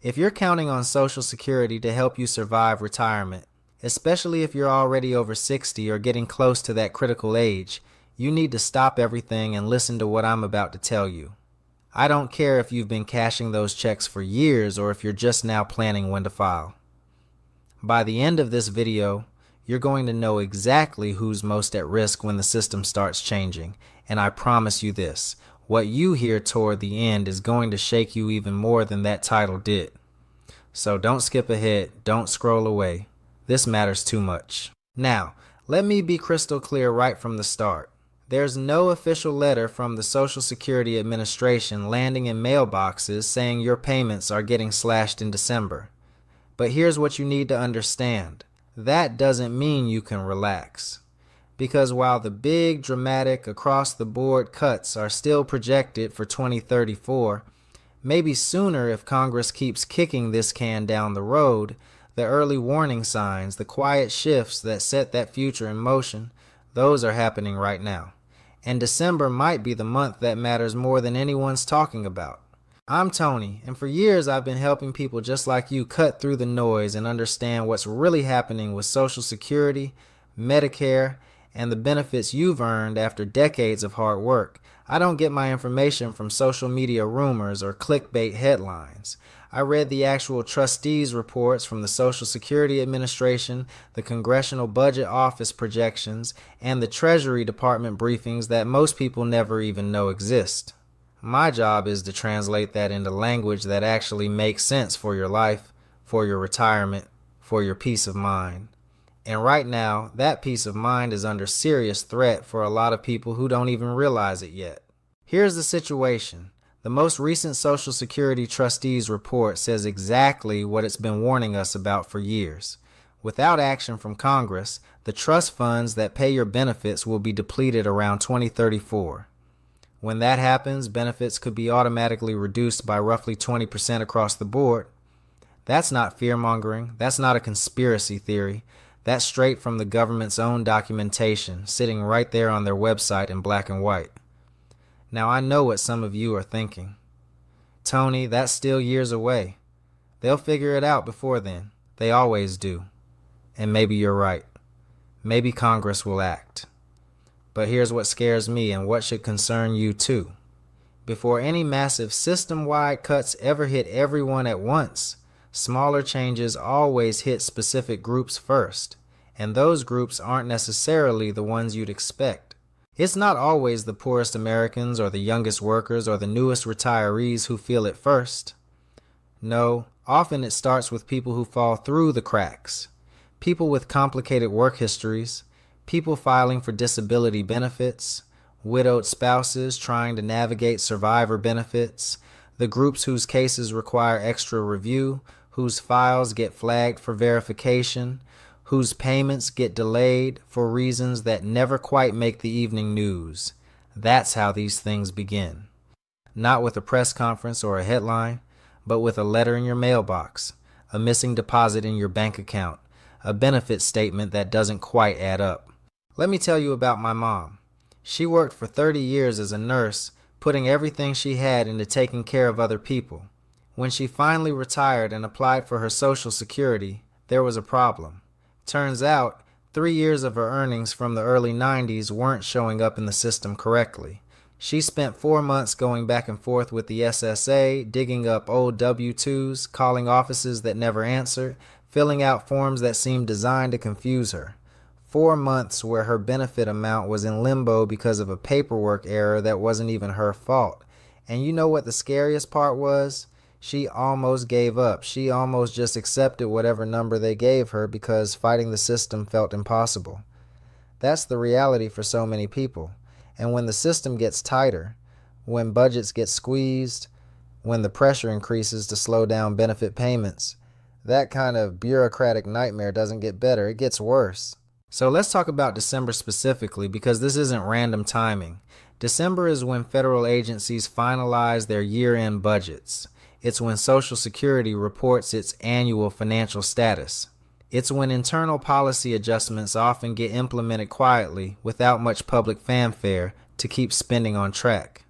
If you're counting on Social Security to help you survive retirement, especially if you're already over 60 or getting close to that critical age, you need to stop everything and listen to what I'm about to tell you. I don't care if you've been cashing those checks for years or if you're just now planning when to file. By the end of this video, you're going to know exactly who's most at risk when the system starts changing, and I promise you this, what you hear toward the end is going to shake you even more than that title did. So don't skip ahead, don't scroll away. This matters too much. Now, let me be crystal clear right from the start. There's no official letter from the Social Security Administration landing in mailboxes saying your payments are getting slashed in December. But here's what you need to understand. That doesn't mean you can relax. Because while the big, dramatic, across-the-board cuts are still projected for 2034, maybe sooner if Congress keeps kicking this can down the road, the early warning signs, the quiet shifts that set that future in motion, those are happening right now. And December might be the month that matters more than anyone's talking about. I'm Tony, and for years I've been helping people just like you cut through the noise and understand what's really happening with Social Security, Medicare, and the benefits you've earned after decades of hard work. I don't get my information from social media rumors or clickbait headlines. I read the actual trustees' reports from the Social Security Administration, the Congressional Budget Office projections, and the Treasury Department briefings that most people never even know exist. My job is to translate that into language that actually makes sense for your life, for your retirement, for your peace of mind. And right now, that peace of mind is under serious threat for a lot of people who don't even realize it yet. Here's the situation. The most recent Social Security Trustees report says exactly what it's been warning us about for years. Without action from Congress, the trust funds that pay your benefits will be depleted around 2034. When that happens, benefits could be automatically reduced by roughly 20% across the board. That's not fear-mongering. That's not a conspiracy theory. That's straight from the government's own documentation, sitting right there on their website in black and white. Now I know what some of you are thinking. Tony, that's still years away. They'll figure it out before then. They always do. And maybe you're right. Maybe Congress will act. But here's what scares me and what should concern you too. Before any massive system-wide cuts ever hit everyone at once, smaller changes always hit specific groups first, and those groups aren't necessarily the ones you'd expect. It's not always the poorest Americans or the youngest workers or the newest retirees who feel it first. No, often it starts with people who fall through the cracks, people with complicated work histories, people filing for disability benefits, widowed spouses trying to navigate survivor benefits, the groups whose cases require extra review, whose files get flagged for verification, whose payments get delayed for reasons that never quite make the evening news. That's how these things begin. Not with a press conference or a headline, but with a letter in your mailbox, a missing deposit in your bank account, a benefit statement that doesn't quite add up. Let me tell you about my mom. She worked for 30 years as a nurse, putting everything she had into taking care of other people. When she finally retired and applied for her Social Security, there was a problem. Turns out, 3 years of her earnings from the early 90s weren't showing up in the system correctly. She spent 4 months going back and forth with the SSA, digging up old W-2s, calling offices that never answered, filling out forms that seemed designed to confuse her. 4 months where her benefit amount was in limbo because of a paperwork error that wasn't even her fault. And you know what the scariest part was? She almost gave up. She almost just accepted whatever number they gave her because fighting the system felt impossible. That's the reality for so many people. And when the system gets tighter, when budgets get squeezed, when the pressure increases to slow down benefit payments, that kind of bureaucratic nightmare doesn't get better, it gets worse. So let's talk about December specifically because this isn't random timing. December is when federal agencies finalize their year-end budgets. It's when Social Security reports its annual financial status. It's when internal policy adjustments often get implemented quietly without much public fanfare to keep spending on track.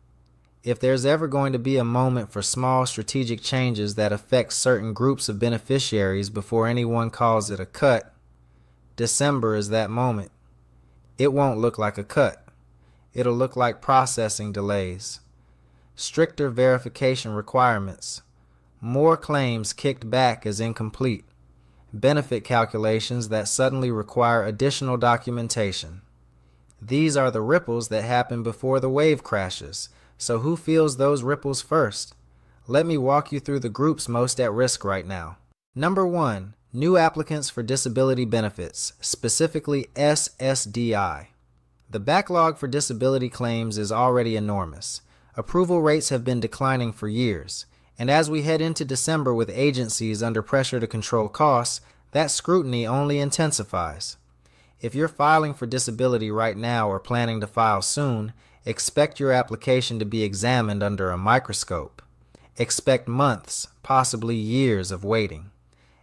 If there's ever going to be a moment for small strategic changes that affect certain groups of beneficiaries before anyone calls it a cut, December is that moment. It won't look like a cut. It'll look like processing delays, stricter verification requirements, more claims kicked back as incomplete, benefit calculations that suddenly require additional documentation. These are the ripples that happen before the wave crashes. So who feels those ripples first? Let me walk you through the groups most at risk right now. Number 1, new applicants for disability benefits, specifically SSDI. The backlog for disability claims is already enormous. Approval rates have been declining for years, and as we head into December with agencies under pressure to control costs, that scrutiny only intensifies. If you're filing for disability right now or planning to file soon, expect your application to be examined under a microscope. Expect months, possibly years of waiting.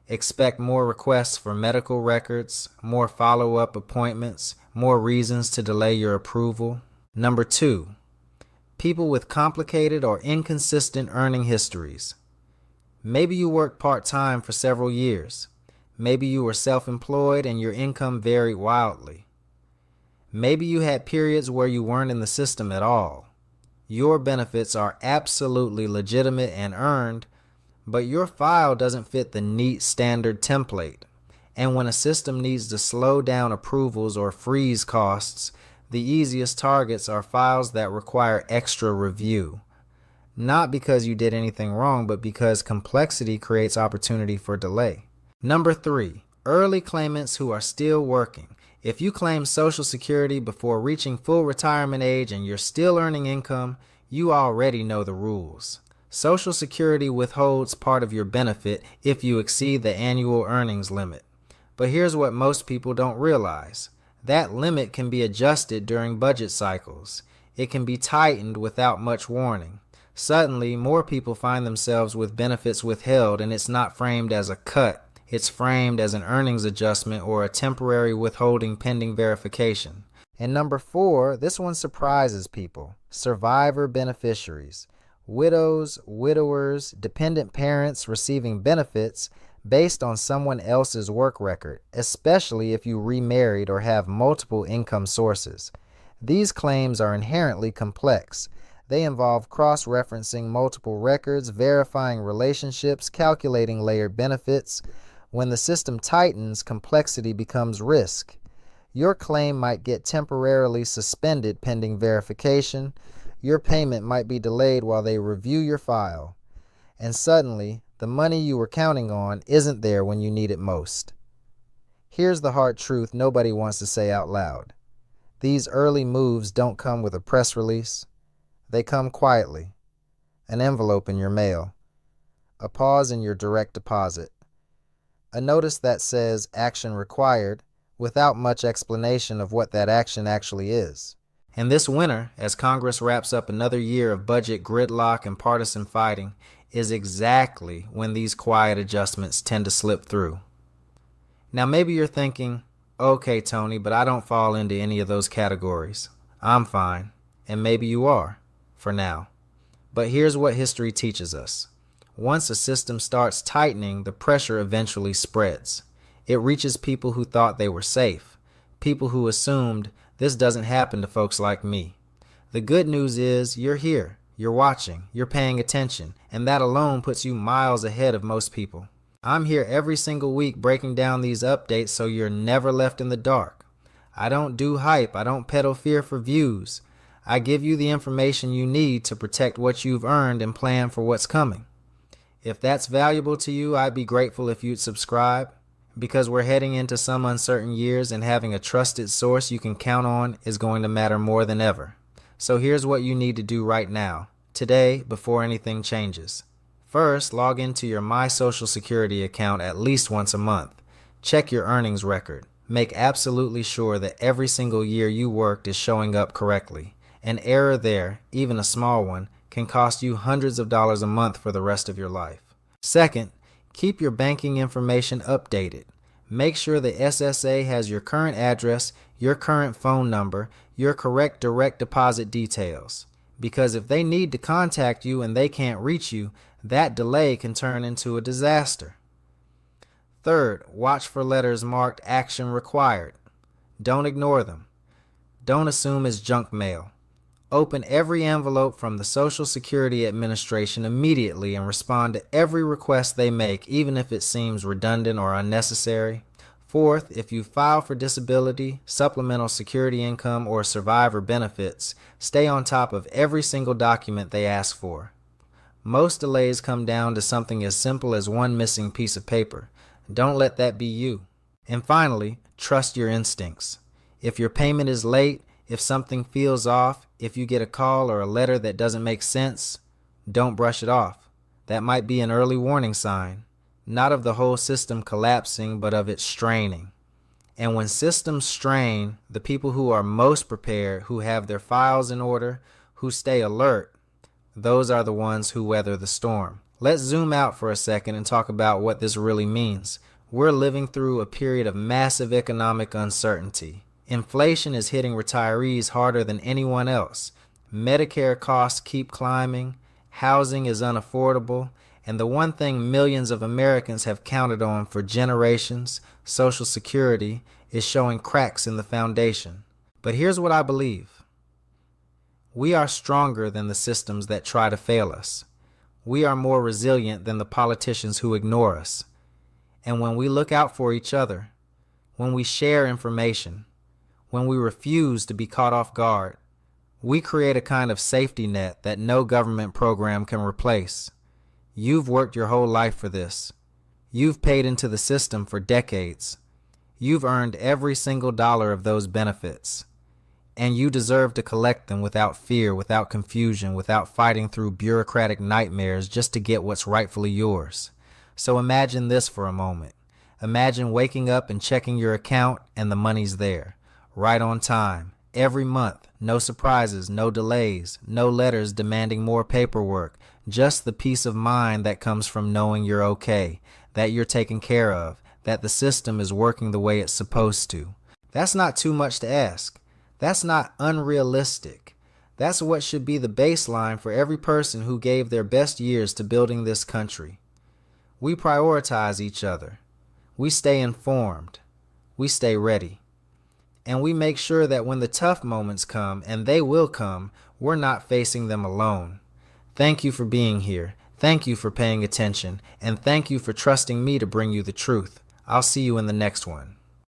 Expect more requests for medical records, more follow-up appointments, more reasons to delay your approval. Number 2, people with complicated or inconsistent earning histories. Maybe you worked part-time for several years. Maybe you were self-employed and your income varied wildly. Maybe you had periods where you weren't in the system at all. Your benefits are absolutely legitimate and earned, but your file doesn't fit the neat standard template. And when a system needs to slow down approvals or freeze costs, the easiest targets are files that require extra review. Not because you did anything wrong, but because complexity creates opportunity for delay. Number 3, early claimants who are still working. If you claim Social Security before reaching full retirement age and you're still earning income, you already know the rules. Social Security withholds part of your benefit if you exceed the annual earnings limit. But here's what most people don't realize. That limit can be adjusted during budget cycles. It can be tightened without much warning. Suddenly, more people find themselves with benefits withheld, and it's not framed as a cut. It's framed as an earnings adjustment or a temporary withholding pending verification. And number 4, this one surprises people. Survivor beneficiaries. Widows, widowers, dependent parents receiving benefits based on someone else's work record, especially if you remarried or have multiple income sources. These claims are inherently complex. They involve cross-referencing multiple records, verifying relationships, calculating layered benefits. When the system tightens, complexity becomes risk. Your claim might get temporarily suspended pending verification. Your payment might be delayed while they review your file. And suddenly, the money you were counting on isn't there when you need it most. Here's the hard truth nobody wants to say out loud. These early moves don't come with a press release. They come quietly. An envelope in your mail. A pause in your direct deposit. A notice that says action required without much explanation of what that action actually is. And this winter, as Congress wraps up another year of budget gridlock and partisan fighting, is exactly when these quiet adjustments tend to slip through. Now maybe you're thinking, okay, Tony, but I don't fall into any of those categories. I'm fine. And maybe you are, for now. But here's what history teaches us. Once a system starts tightening, the pressure eventually spreads. It reaches people who thought they were safe, people who assumed this doesn't happen to folks like me. The good news is you're here, you're watching, you're paying attention, and that alone puts you miles ahead of most people. I'm here every single week breaking down these updates so you're never left in the dark. I don't do hype, I don't peddle fear for views. I give you the information you need to protect what you've earned and plan for what's coming. If that's valuable to you, I'd be grateful if you'd subscribe, because we're heading into some uncertain years and having a trusted source you can count on is going to matter more than ever. So here's what you need to do right now, today, before anything changes. First, log into your My Social Security account at least once a month. Check your earnings record. Make absolutely sure that every single year you worked is showing up correctly. An error there, even a small one, can cost you hundreds of dollars a month for the rest of your life. Second, keep your banking information updated. Make sure the SSA has your current address, your current phone number, your correct direct deposit details. Because if they need to contact you and they can't reach you, that delay can turn into a disaster. Third, watch for letters marked action required. Don't ignore them. Don't assume it's junk mail. Open every envelope from the Social Security Administration immediately and respond to every request they make, even if it seems redundant or unnecessary. Fourth, if you file for disability, supplemental security income, or survivor benefits, stay on top of every single document they ask for. Most delays come down to something as simple as one missing piece of paper. Don't let that be you. And finally, trust your instincts. If your payment is late, if something feels off, if you get a call or a letter that doesn't make sense, don't brush it off. That might be an early warning sign, not of the whole system collapsing, but of it straining. And when systems strain, the people who are most prepared, who have their files in order, who stay alert, those are the ones who weather the storm. Let's zoom out for a second and talk about what this really means. We're living through a period of massive economic uncertainty. Inflation is hitting retirees harder than anyone else. Medicare costs keep climbing, housing is unaffordable, and the one thing millions of Americans have counted on for generations, Social Security, is showing cracks in the foundation. But here's what I believe. We are stronger than the systems that try to fail us. We are more resilient than the politicians who ignore us. And when we look out for each other, when we share information, when we refuse to be caught off guard, we create a kind of safety net that no government program can replace. You've worked your whole life for this. You've paid into the system for decades. You've earned every single dollar of those benefits. And you deserve to collect them without fear, without confusion, without fighting through bureaucratic nightmares just to get what's rightfully yours. So imagine this for a moment. Imagine waking up and checking your account and the money's there, right on time, every month, no surprises, no delays, no letters demanding more paperwork, just the peace of mind that comes from knowing you're okay, that you're taken care of, that the system is working the way it's supposed to. That's not too much to ask. That's not unrealistic. That's what should be the baseline for every person who gave their best years to building this country. We prioritize each other. We stay informed. We stay ready. And we make sure that when the tough moments come, and they will come, we're not facing them alone. Thank you for being here. Thank you for paying attention. And thank you for trusting me to bring you the truth. I'll see you in the next one.